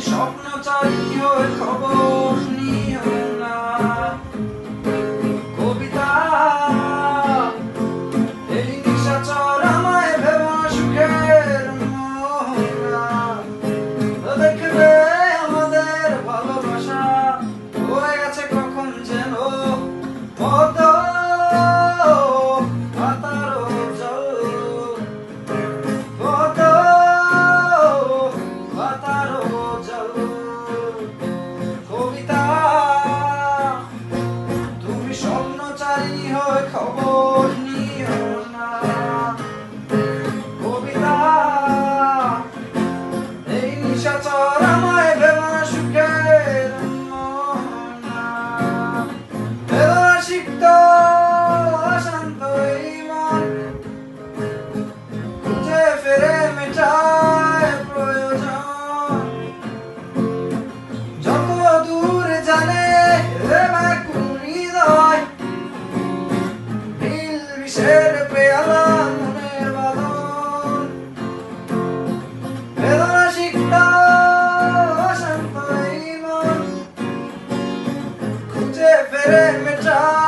স্বপ্নচারী হয়ে খবর নিও না। কবিতা এই নিশাচর আমায় ভেবা সুখের মোহনা। দেখবে আমাদের ভালোবাসা হয়ে গেছে কখন যেন পদ্ম পাতারও জল, পদ্ম পাতারও জল। কবিতা তুমি স্বপ্নচারিণী হয়ে খবর নিও না। কবিতা এই নিশাচর আমায় ভেবা সুখের মোহনা। বেদনা সিক্ত অশান্ত এই মন খুঁজে ফেরে মেটায় প্রয়োজন। যত দূর জানে ব্যাকুল হৃদয়, নীল বিষের পেয়ালা মনের বাঁধন। বেদনা সিক্ত অশান্ত এই মন খুঁজে ফেরে মেটায়